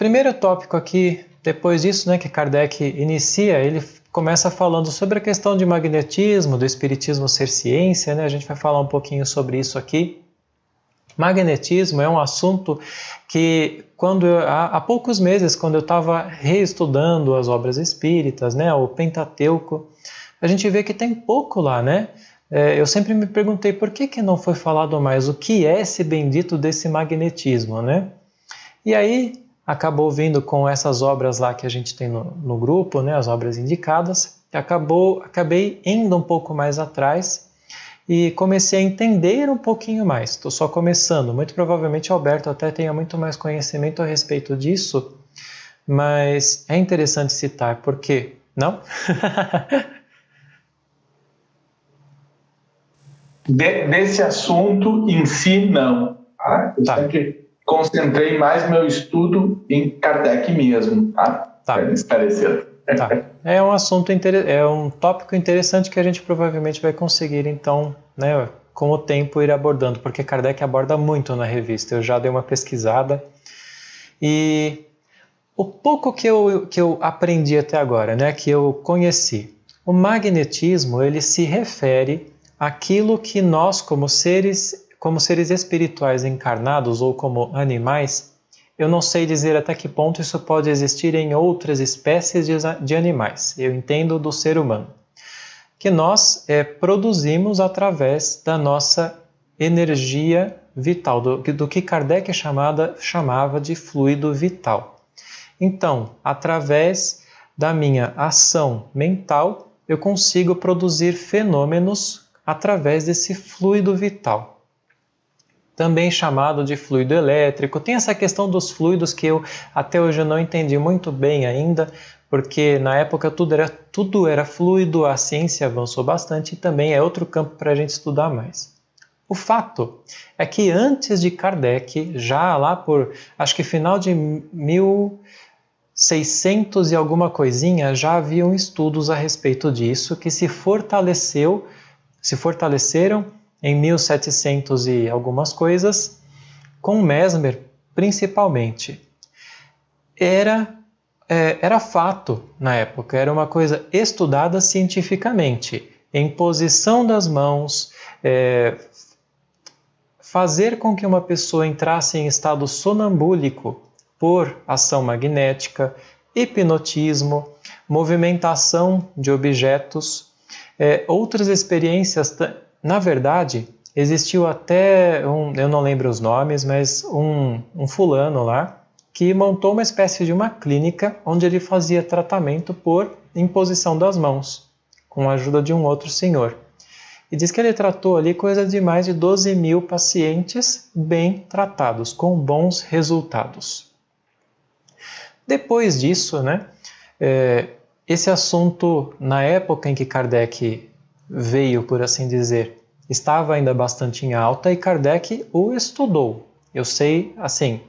primeiro tópico aqui, depois disso, né, que Kardec inicia, ele começa falando sobre a questão de magnetismo, do espiritismo ser ciência, né? A gente vai falar um pouquinho sobre isso aqui. Magnetismo é um assunto que, há poucos meses, quando eu estava reestudando as obras espíritas, né, o Pentateuco, a gente vê que tem pouco lá, né? Eu sempre me perguntei por que não foi falado mais o que é esse bendito desse magnetismo, né? E aí acabou vindo com essas obras lá que a gente tem no grupo, né, as obras indicadas, acabei indo um pouco mais atrás e comecei a entender um pouquinho mais. Estou só começando, muito provavelmente o Alberto até tenha muito mais conhecimento a respeito disso, mas é interessante citar, por quê? Não? Desse assunto em si, não. Tá? Eu sempre concentrei mais meu estudo em Kardec mesmo, tá? Para esclarecer. Tá. É um assunto é um tópico interessante que a gente provavelmente vai conseguir, então, né, com o tempo ir abordando, porque Kardec aborda muito na revista. Eu já dei uma pesquisada e o pouco que eu aprendi até agora, né, que eu conheci, o magnetismo, ele se refere àquilo que nós, como seres espirituais encarnados ou como animais, eu não sei dizer até que ponto isso pode existir em outras espécies de animais. Eu entendo do ser humano. Que nós produzimos através da nossa energia vital, do que Kardec chamava de fluido vital. Então, através da minha ação mental, eu consigo produzir fenômenos através desse fluido vital. Também chamado de fluido elétrico. Tem essa questão dos fluidos que eu até hoje não entendi muito bem ainda, porque na época tudo era fluido, a ciência avançou bastante e também é outro campo para a gente estudar mais. O fato é que antes de Kardec, já lá por, acho que final de 1600 e alguma coisinha, já haviam estudos a respeito disso que se fortaleceram em 1700 e algumas coisas, com Mesmer principalmente. Era fato na época, era uma coisa estudada cientificamente. Imposição das mãos, fazer com que uma pessoa entrasse em estado sonambúlico por ação magnética, hipnotismo, movimentação de objetos, outras experiências. Na verdade, existiu até, eu não lembro os nomes, mas um fulano lá, que montou uma espécie de uma clínica onde ele fazia tratamento por imposição das mãos, com a ajuda de um outro senhor. E diz que ele tratou ali coisa de mais de 12 mil pacientes bem tratados, com bons resultados. Depois disso, né, esse assunto, na época em que Kardec veio, por assim dizer, estava ainda bastante em alta e Kardec o estudou. Eu sei, assim,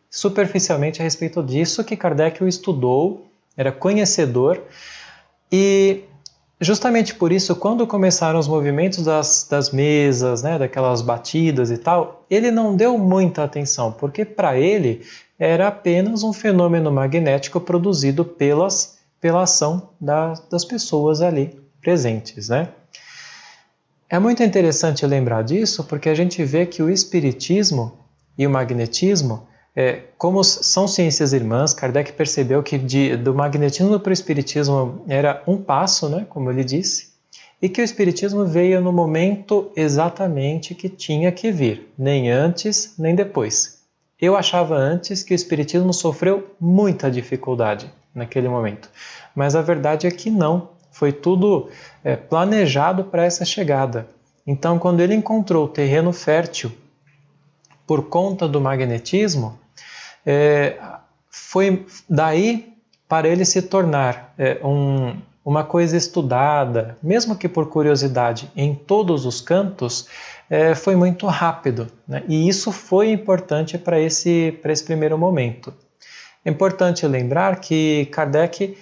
superficialmente a respeito disso, que Kardec o estudou, era conhecedor, e justamente por isso, quando começaram os movimentos das mesas, né, daquelas batidas e tal, ele não deu muita atenção, porque para ele era apenas um fenômeno magnético produzido pela ação das pessoas ali presentes, né? É muito interessante lembrar disso, porque a gente vê que o espiritismo e o magnetismo, como são ciências irmãs, Kardec percebeu que do magnetismo para o espiritismo era um passo, né, como ele disse, e que o espiritismo veio no momento exatamente que tinha que vir, nem antes nem depois. Eu achava antes que o espiritismo sofreu muita dificuldade naquele momento, mas a verdade é que não, foi tudo planejado para essa chegada. Então, quando ele encontrou o terreno fértil por conta do magnetismo, foi daí para ele se tornar uma coisa estudada, mesmo que por curiosidade, em todos os cantos, foi muito rápido, né? E isso foi importante para esse primeiro momento. É importante lembrar que Kardec,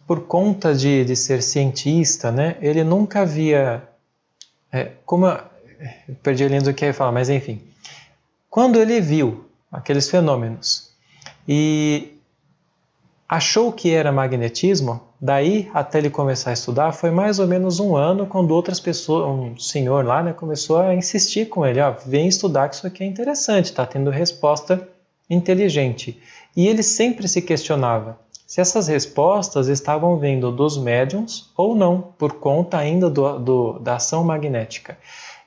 por conta de ser cientista, né, ele nunca havia... eu perdi a linha do que eu ia falar, mas enfim. Quando ele viu aqueles fenômenos, E achou que era magnetismo, daí até ele começar a estudar foi mais ou menos 1 ano, quando outras pessoas, um senhor lá, né, começou a insistir com ele, vem estudar que isso aqui é interessante, está tendo resposta inteligente. E ele sempre se questionava se essas respostas estavam vindo dos médiums ou não, por conta ainda da ação magnética.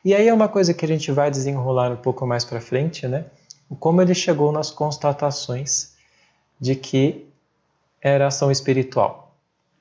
E aí é uma coisa que a gente vai desenrolar um pouco mais para frente, né? Como ele chegou nas constatações de que era ação espiritual.